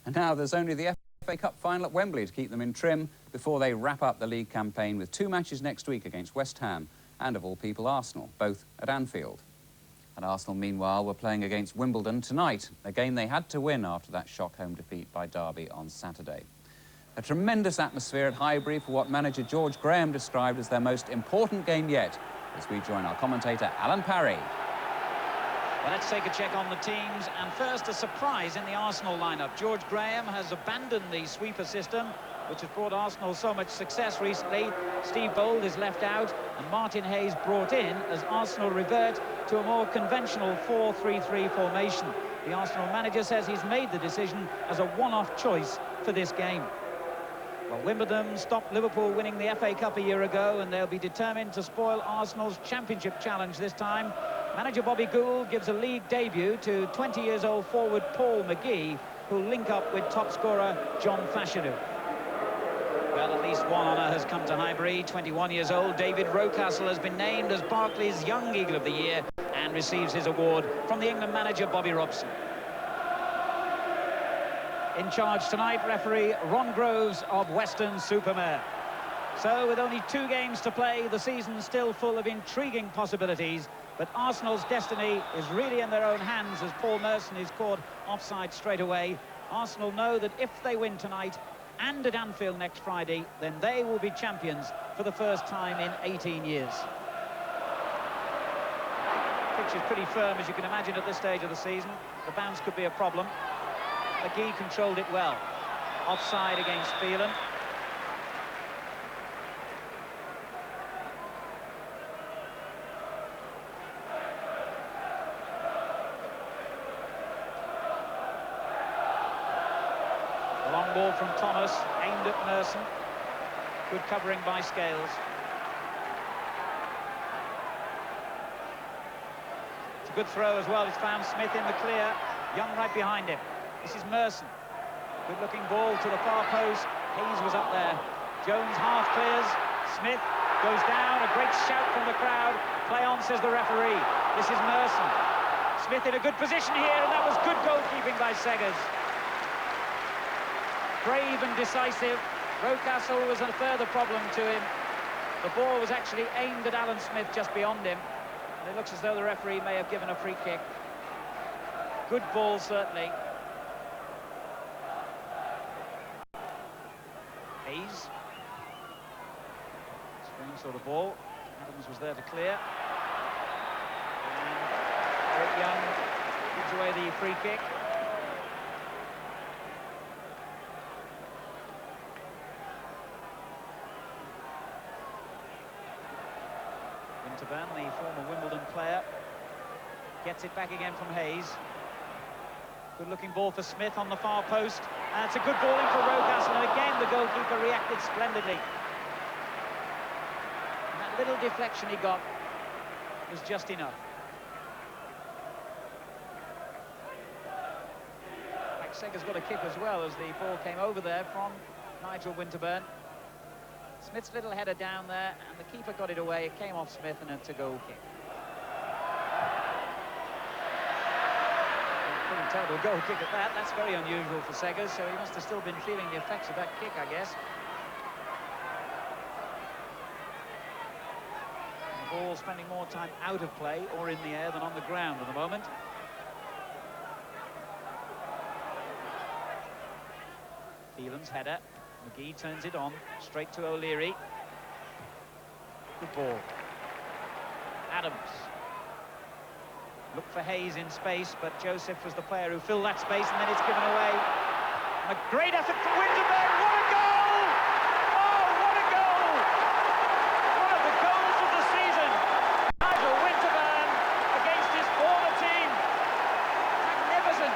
And now there's only the FA Cup final at Wembley to keep them in trim before they wrap up the league campaign with 2 matches next week against West Ham and, of all people, Arsenal, both at Anfield. And Arsenal, meanwhile, were playing against Wimbledon tonight, a game they had to win after that shock home defeat by Derby on Saturday. A tremendous atmosphere at Highbury for what manager George Graham described as their most important game yet, as we join our commentator Alan Parry. Well, let's take a check on the teams, and first a surprise in the Arsenal lineup. George Graham has abandoned the sweeper system, which has brought Arsenal so much success recently. Steve Bold is left out and Martin Hayes brought in as Arsenal revert to a more conventional 4-3-3 formation. The Arsenal manager says he's made the decision as a one-off choice for this game. Well, Wimbledon stopped Liverpool winning the FA Cup a year ago, and they'll be determined to spoil Arsenal's championship challenge this time. Manager Bobby Gould gives a league debut to 20-years-old forward Paul McGee, who'll link up with top scorer John Fashanu. Well, at least one honour has come to Highbury. 21 years old, David Rocastle has been named as Barclays Young Eagle of the Year and receives his award from the England manager Bobby Robson. In charge tonight, referee Ron Groves of Weston-super-Mare. So, with only 2 games to play, the season's still full of intriguing possibilities. But Arsenal's destiny is really in their own hands as Paul Merson is caught offside straight away. Arsenal know that if they win tonight and at Anfield next Friday, then they will be champions for the first time in 18 years. Pitch is pretty firm, as you can imagine, at this stage of the season. The bounce could be a problem. McGee controlled it well. Offside against Phelan. A long ball from Thomas, aimed at Merson. Good covering by Scales. It's a good throw as well. It's found Smith in the clear. Young right behind him. This is Merson. Good-looking ball to the far post. Hayes was up there. Jones half clears. Smith goes down. A great shout from the crowd. Play on, says the referee. This is Merson. Smith in a good position here, and that was good goalkeeping by Seggers. Brave and decisive. Rocastle was a further problem to him. The ball was actually aimed at Alan Smith just beyond him. And it looks as though the referee may have given a free kick. Good ball, certainly. Hayes. Strange sort of ball. Adams was there to clear. And Eric Young gives away the free kick. Winterburn, the former Wimbledon player, gets it back again from Hayes. Good-looking ball for Smith on the far post. And it's a good ball in for Rocastle, and again the goalkeeper reacted splendidly. And that little deflection he got was just enough. Seggers got a kick as well as the ball came over there from Nigel Winterburn. Smith's little header down there, and the keeper got it away. It came off Smith, and it's a goal kick. Pretty terrible goal kick at that. That's very unusual for Seggers, so he must have still been feeling the effects of that kick, I guess. And the ball spending more time out of play or in the air than on the ground at the moment. Phelan's header. McGee turns it on, straight to O'Leary. Good ball. Adams. Look for Hayes in space, but Joseph was the player who filled that space, and then it's given away. And a great effort from Winterburn. What a goal! Oh, what a goal! One of the goals of the season. Nigel Winterburn against his former team. Magnificent.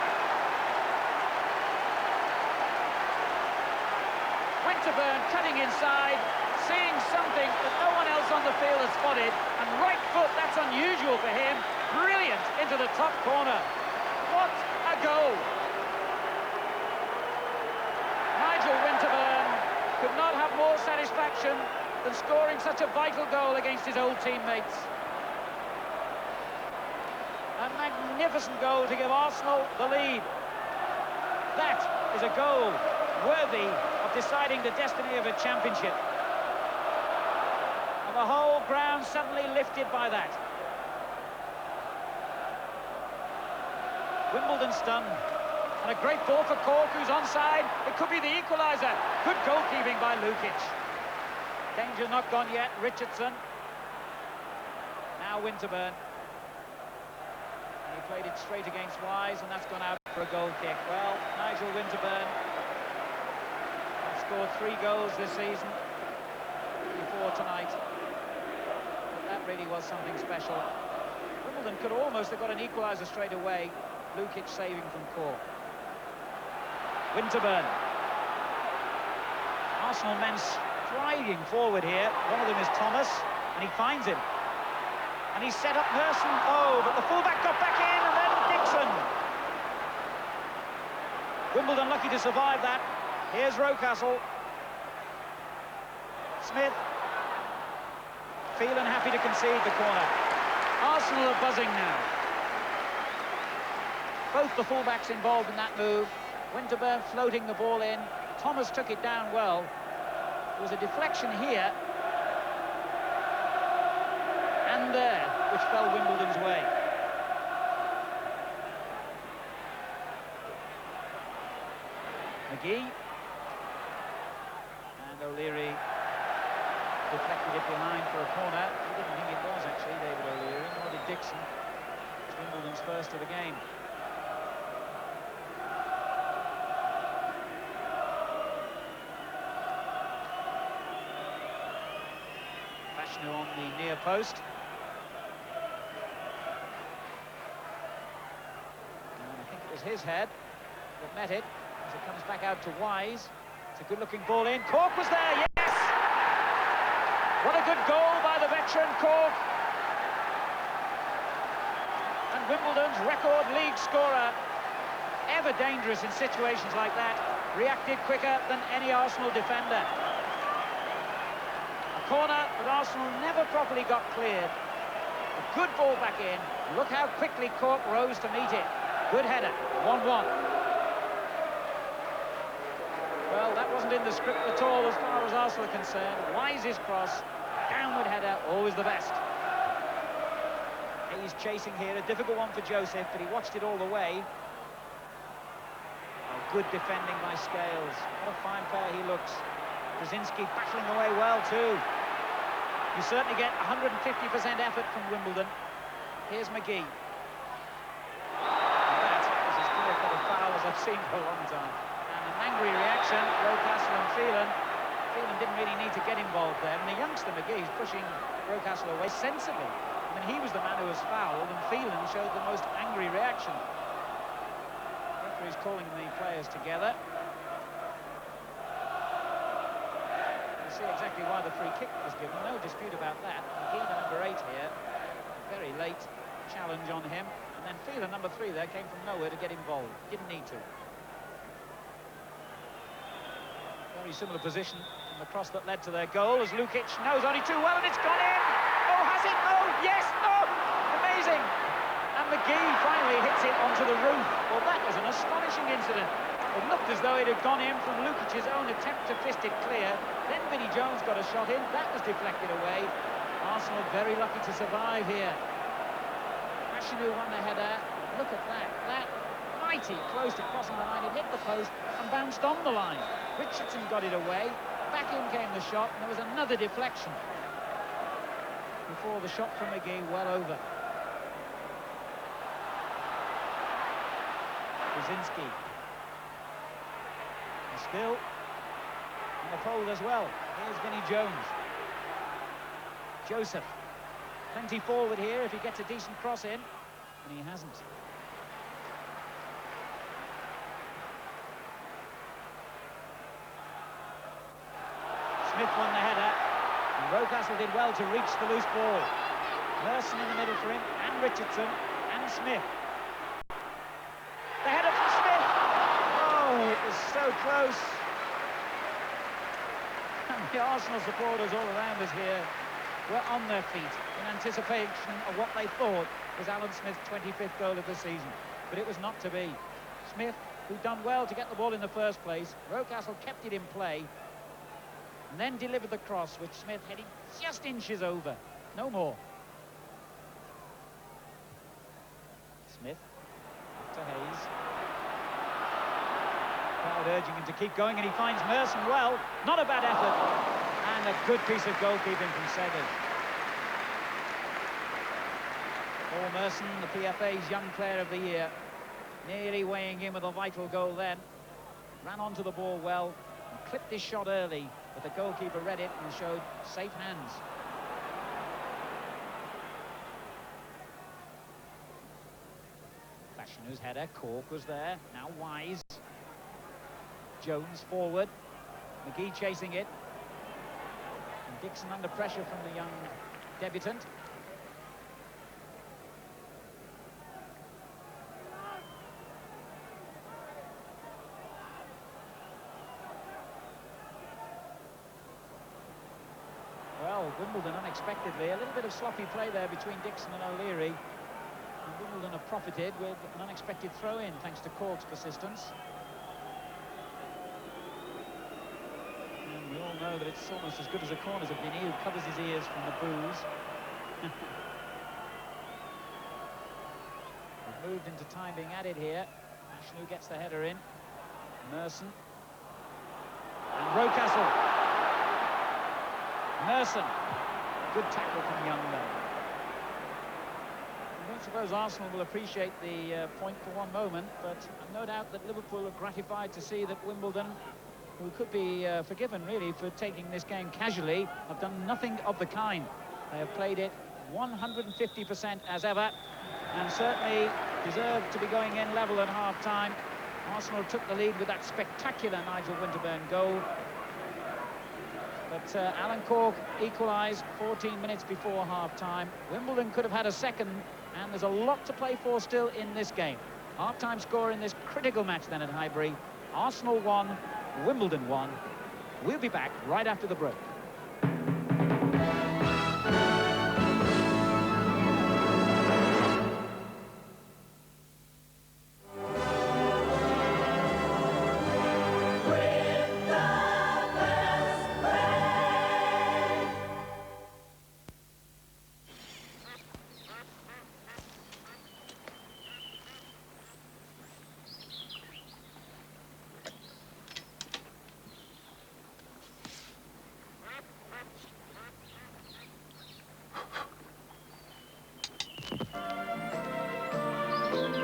Winterburn cutting inside, seeing something that no one else on the field has spotted, and right foot, that's unusual for him. Brilliant into the top corner. What a goal! Nigel Winterburn could not have more satisfaction than scoring such a vital goal against his old teammates. A magnificent goal to give Arsenal the lead. That is a goal worthy of deciding the destiny of a championship. And the whole ground suddenly lifted by that. Wimbledon stunned. And a great ball for Cork, who's onside. It could be the equaliser. Good goalkeeping by Lukic. Danger not gone yet. Richardson. Now Winterburn. And he played it straight against Wise, and that's gone out for a goal kick. Well, Nigel Winterburn has scored 3 goals this season before tonight. But that really was something special. Wimbledon could almost have got an equaliser straight away. Lukic saving from Cork. Winterburn. Arsenal men striding forward here. One of them is Thomas, and he finds him. And he's set up Merson. Oh, but the fullback got back in, and then Dixon. Wimbledon lucky to survive that. Here's Rocastle. Smith. Phelan happy to concede the corner. Arsenal are buzzing now. Both the fullbacks involved in that move. Winterburn floating the ball in. Thomas took it down well. There was a deflection here and there, which fell Wimbledon's way. McGee. And O'Leary deflected it behind for a corner. He didn't think it was, actually, David O'Leary, nor did Dixon. It's Wimbledon's first of the game. On the near post. And I think it was his head that met it as it comes back out to Wise. It's a good-looking ball in. Cork was there, yes! What a good goal by the veteran Cork. And Wimbledon's record league scorer, ever dangerous in situations like that, reacted quicker than any Arsenal defender. Corner that Arsenal never properly got cleared. A good ball back in. Look how quickly Cork rose to meet it. Good header, 1-1. Well, that wasn't in the script at all as far as Arsenal are concerned. Wise's cross, downward header, always the best. He's chasing here, a difficult one for Joseph, but he watched it all the way. Oh, good defending by Scales. What a fine player he looks. Brzezinski battling away well too. You certainly get 150% effort from Wimbledon. Here's McGee. That is as clear for the foul as I've seen for a long time. And an angry reaction, Rocastle and Phelan. Phelan didn't really need to get involved there. And the youngster McGee is pushing Rocastle away sensibly. I mean, he was the man who was fouled, and Phelan showed the most angry reaction. The referee's calling the players together. See exactly why the free kick was given, no dispute about that. McGee, number 8 here, very late challenge on him, and then Phelan, number 3 there, came from nowhere to get involved, didn't need to. Very similar position from the cross that led to their goal, as Lukic knows only too well, and it's gone in! Oh, has it? Oh, yes! Oh, amazing! And McGee finally hits it onto the roof. Well, that was an astonishing incident. It looked as though it had gone in from Lukic's own attempt to fist it clear. Then Vinnie Jones got a shot in. That was deflected away. Arsenal very lucky to survive here. Ashinu won the header. Look at that. That mighty close to crossing the line. It hit the post and bounced on the line. Richardson got it away. Back in came the shot, and there was another deflection before the shot from McGee well over. Brzezinski. Still on the pole as well. Here's Vinnie Jones. Joseph. Plenty forward here if he gets a decent cross in, and he hasn't. Smith won the header, and Rocastle did well to reach the loose ball. Merson in the middle for him, and Richardson, and Smith. The header from Smith! Oh, it was so close. And the Arsenal supporters all around us here were on their feet in anticipation of what they thought was Alan Smith's 25th goal of the season. But it was not to be. Smith who'd done well to get the ball in the first place. Rocastle kept it in play and then delivered the cross, which Smith heading just inches over. No more. Smith up to Hayes. Crowd urging him to keep going, and he finds Merson well. Not a bad effort. And a good piece of goalkeeping from Seggers. Paul Merson, the PFA's Young Player of the Year, nearly weighing in with a vital goal then. Ran onto the ball well and clipped his shot early, but the goalkeeper read it and showed safe hands. Fashinu's header, Cork was there, now Wise. Jones forward, McGee chasing it. And Dixon under pressure from the young debutant. Well, Wimbledon unexpectedly, a little bit of sloppy play there between Dixon and O'Leary. And Wimbledon have profited with an unexpected throw-in thanks to Cork's persistence. And we all know that it's almost as good as a corner's of Vinny, who covers his ears from the boos. We've moved into time being added here. Fashanu gets the header in. Merson. And Rocastle. Merson, good tackle from Young there. I don't suppose Arsenal will appreciate the point for one moment, but I've no doubt that Liverpool are gratified to see that Wimbledon, who could be forgiven really for taking this game casually, have done nothing of the kind. They have played it 150% as ever, and certainly deserved to be going in level at half-time. Arsenal took the lead with that spectacular Nigel Winterburn goal. But Alan Cork equalised 14 minutes before half-time. Wimbledon could have had a second, and there's a lot to play for still in this game. Half-time score in this critical match then at Highbury. Arsenal 1, Wimbledon 1. We'll be back right after the break.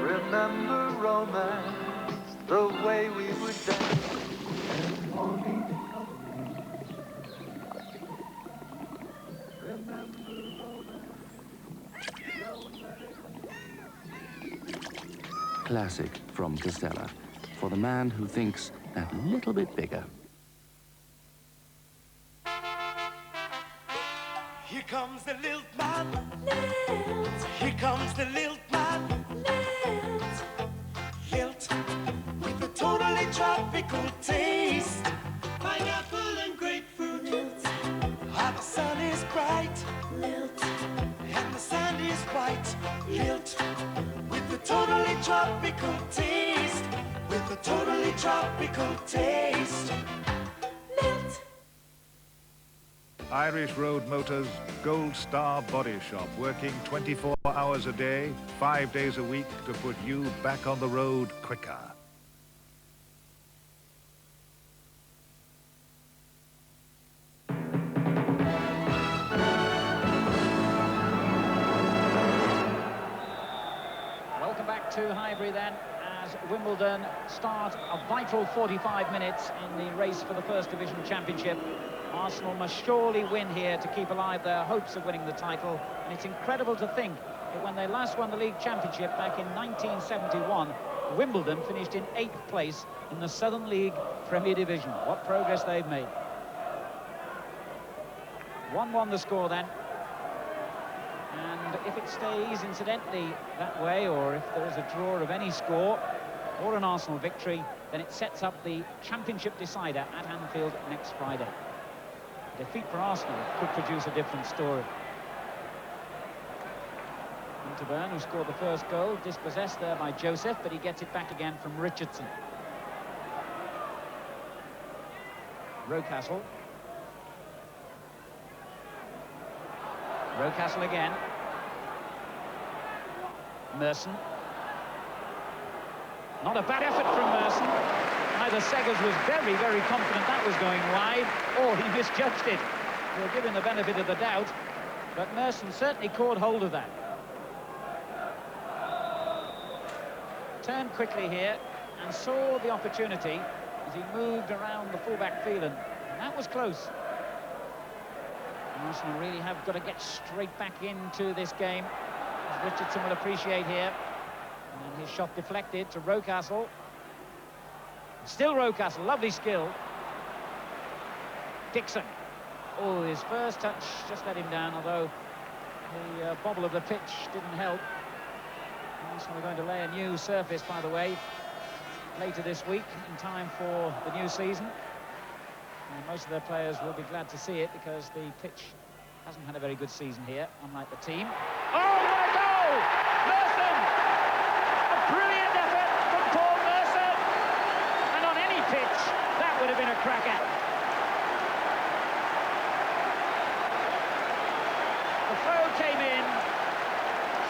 Remember romance, the way we would dance. Classic from Castella, for the man who thinks that little bit bigger. Here comes the lilt man. Lilt. Here comes the lilt man. Lilt. Lilt with a totally tropical taste. Pineapple and grapefruit. Lilt. And the sun is bright. Lilt. And the sand is white. Lilt with a totally tropical taste. With a totally tropical taste. Lilt. Irish Road Motors Gold Star Body Shop, working 24 hours a day, 5 days a week to put you back on the road quicker. Welcome back to Highbury then, as Wimbledon start a vital 45 minutes in the race for the First Division Championship. Arsenal must surely win here to keep alive their hopes of winning the title. And it's incredible to think that when they last won the league championship back in 1971, Wimbledon finished in 8th place in the Southern League Premier Division. What progress they've made. 1-1 the score then. And if it stays, incidentally, that way, or if there is a draw of any score, or an Arsenal victory, then it sets up the championship decider at Anfield next Friday. Defeat for Arsenal could produce a different story. Winterburn, who scored the first goal, dispossessed there by Joseph, but he gets it back again from Richardson. Rocastle. Rocastle again. Merson. Not a bad effort from Merson. Either Seggers was very, very confident that was going wide, or he misjudged it. We'll give him the benefit of the doubt, but Merson certainly caught hold of that. Turned quickly here and saw the opportunity as he moved around the full-back field, and that was close. Arsenal really have got to get straight back into this game, as Richardson will appreciate here. And his shot deflected to Rocastle. Still Rocastle, lovely skill. Dixon. Oh, his first touch just let him down, although the bobble of the pitch didn't help. Arsenal are going to lay a new surface, by the way, later this week, in time for the new season. And most of their players will be glad to see it, because the pitch hasn't had a very good season here, unlike the team. Oh, what a goal! Merson! A brilliant effort from Paul Merson! And on any pitch, that would have been a cracker. The throw came in,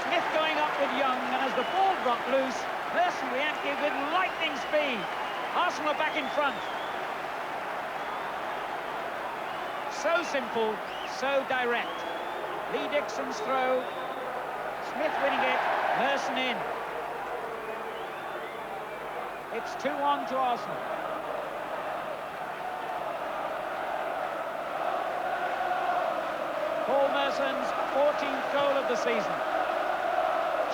Smith going up with Young, and as the ball dropped loose, Merson reacted with lightning speed. Arsenal are back in front. So simple, so direct. Lee Dixon's throw, Smith winning it, Merson in. It's 2-1 to Arsenal. Paul Merson's 14th goal of the season.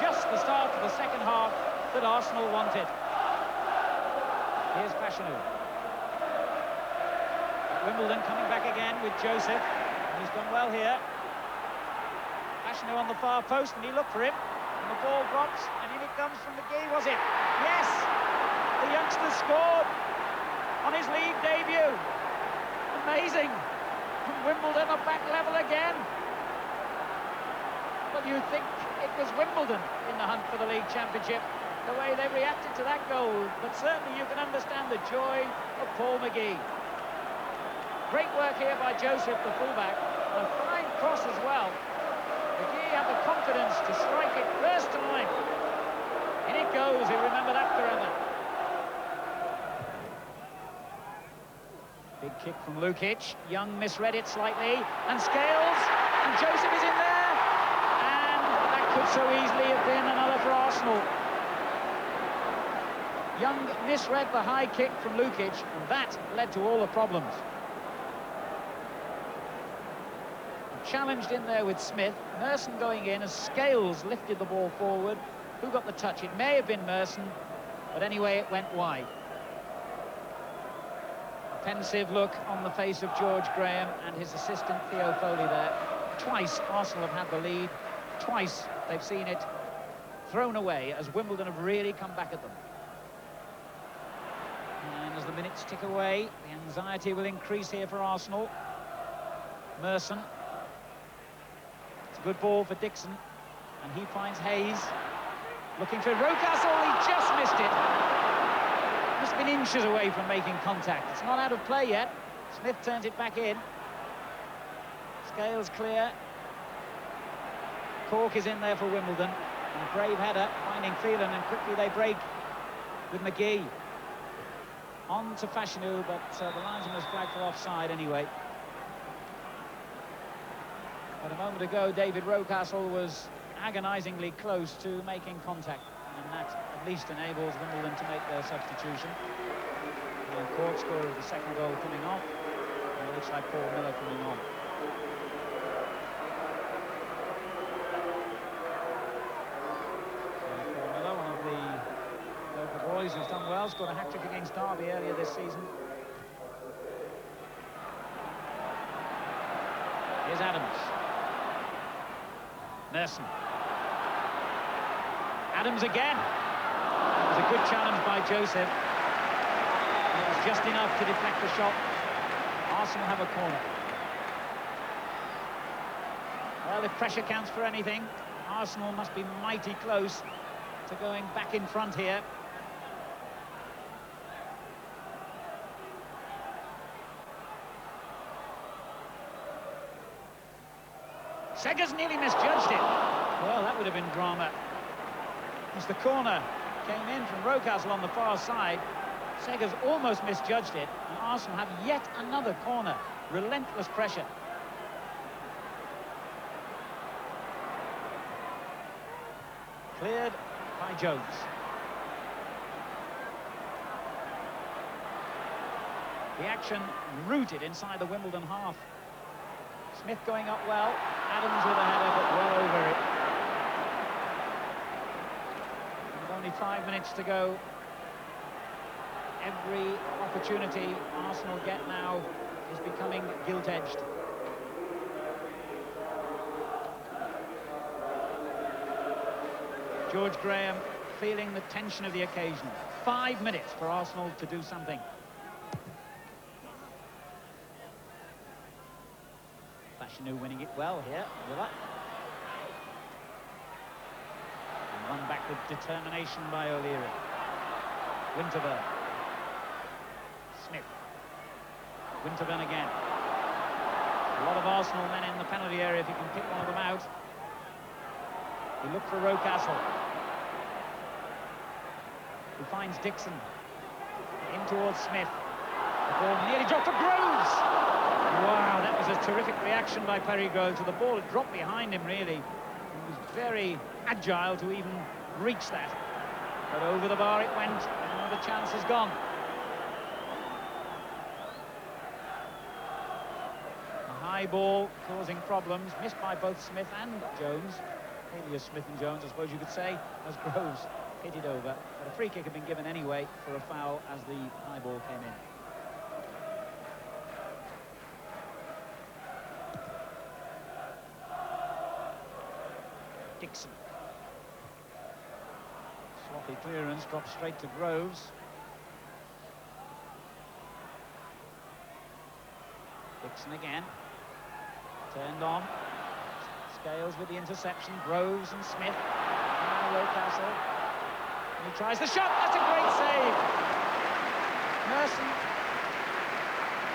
Just the start of the second half that Arsenal wanted. Here's Fashanu. Wimbledon coming back again with Joseph. He's done well here. Fashanu on the far post, and he looked for him. And the ball drops, and in it comes from McGee, was it? Yes! The youngster scored on his league debut. Amazing. And Wimbledon are back level again. Well, you think it was Wimbledon in the hunt for the league championship, the way they reacted to that goal. But certainly you can understand the joy of Paul McGee. Great work here by Joseph, the fullback. A fine cross as well. McGee had the confidence to strike it first time. In it goes, he'll remember that forever. Big kick from Lukic. Young misread it slightly, and Scales, and Joseph is in there. And that could so easily have been another for Arsenal. Young misread the high kick from Lukic, and that led to all the problems. Challenged in there with Smith. Merson going in as Scales lifted the ball forward. Who got the touch? It may have been Merson, but anyway, it went wide. A pensive look on the face of George Graham and his assistant Theo Foley there. Twice Arsenal have had the lead. Twice they've seen it thrown away as Wimbledon have really come back at them. And as the minutes tick away, the anxiety will increase here for Arsenal. Merson. Good ball for Dixon, and he finds Hayes looking for Rocastle. He just missed it. Must have been inches away from making contact. It's not out of play yet. Smith turns it back in. Scales clear. Cork is in there for Wimbledon, and a brave header finding Phelan, and quickly they break with McGee. On to Fashanu, but the linesman was flagged for offside anyway. But a moment ago, David Rocastle was agonisingly close to making contact, and that at least enables Wimbledon to make their substitution. And Cork scorer of the second goal coming off, and it looks like Paul Miller coming on. So Paul Miller, one of the local boys who's done well, scored a hat-trick against Derby earlier this season. Here's Adams. Merson. Adams again. It was a good challenge by Joseph. It was just enough to deflect the shot. Arsenal have a corner. Well, if pressure counts for anything, Arsenal must be mighty close to going back in front here. Segers nearly misjudged it. Well, that would have been drama. As the corner came in from Rocastle on the far side, Segers almost misjudged it, and Arsenal have yet another corner. Relentless pressure. Cleared by Jones. The action rooted inside the Wimbledon half. Smith going up well. Adams with a header, but well over it. With only 5 minutes to go. Every opportunity Arsenal get now is becoming gilt-edged. George Graham feeling the tension of the occasion. 5 minutes for Arsenal to do something. Fashanu winning it well here. Villa. And won back with determination by O'Leary. Winterburn. Smith. Winterburn again. A lot of Arsenal men in the penalty area if you can pick one of them out. He looked for Rocastle. He finds Dixon. In towards Smith. The ball nearly dropped for Groves. Wow, that was a terrific reaction by Perry Groves. The ball had dropped behind him, really. He was very agile to even reach that. But over the bar it went, and the chance is gone. A high ball causing problems, missed by both Smith and Jones. Maybe as Smith and Jones, I suppose you could say, as Groves hit it over. But a free kick had been given anyway for a foul as the high ball came in. Dixon. Sloppy clearance, dropped straight to Groves. Dixon again. Turned on. Scales with the interception. Groves and Smith. Now Rocastle. And he tries the shot. That's a great save. Merson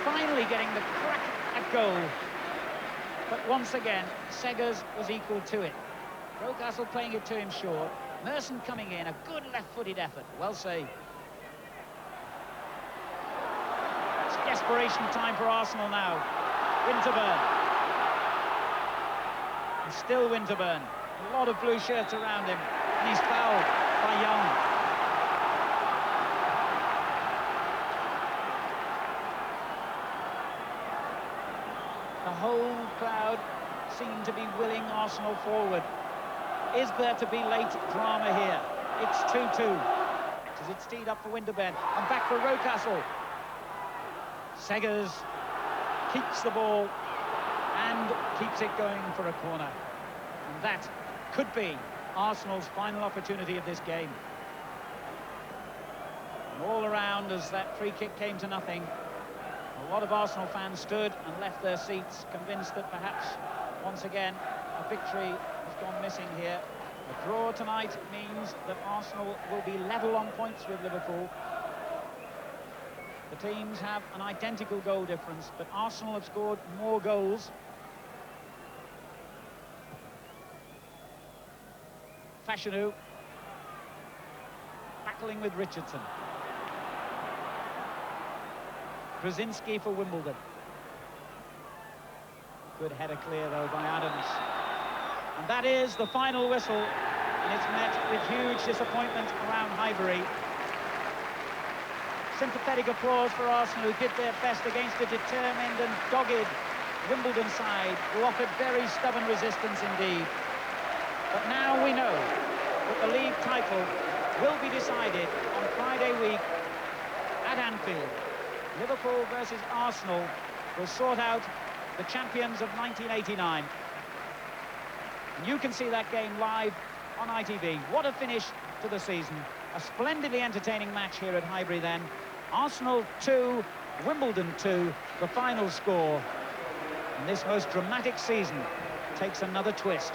finally getting the crack at goal. But once again, Segers was equal to it. Rocastle playing it to him short. Merson coming in, a good left-footed effort. Well saved. It's desperation time for Arsenal now. Winterburn. And still Winterburn. A lot of blue shirts around him. And he's fouled by Young. The whole crowd seem to be willing Arsenal forward. Is there to be late drama here? It's 2-2. As it's teed up for Winterburn. And back for Rocastle. Segers keeps the ball and keeps it going for a corner. And that could be Arsenal's final opportunity of this game. And all around as that free kick came to nothing, a lot of Arsenal fans stood and left their seats, convinced that perhaps once again a victory has gone missing here. A draw tonight means that Arsenal will be level on points with Liverpool. The teams have an identical goal difference, but Arsenal have scored more goals. Fashanu battling with Richardson. Krasinski for Wimbledon. Good header clear though by Adams. And that is the final whistle, and it's met with huge disappointment around Highbury. Sympathetic applause for Arsenal, who did their best against a determined and dogged Wimbledon side, who offered very stubborn resistance indeed. But now we know that the league title will be decided on Friday week at Anfield. Liverpool versus Arsenal will sort out the champions of 1989. And you can see that game live on ITV. What a finish to the season. A splendidly entertaining match here at Highbury then. Arsenal 2, Wimbledon 2, the final score. And this most dramatic season takes another twist.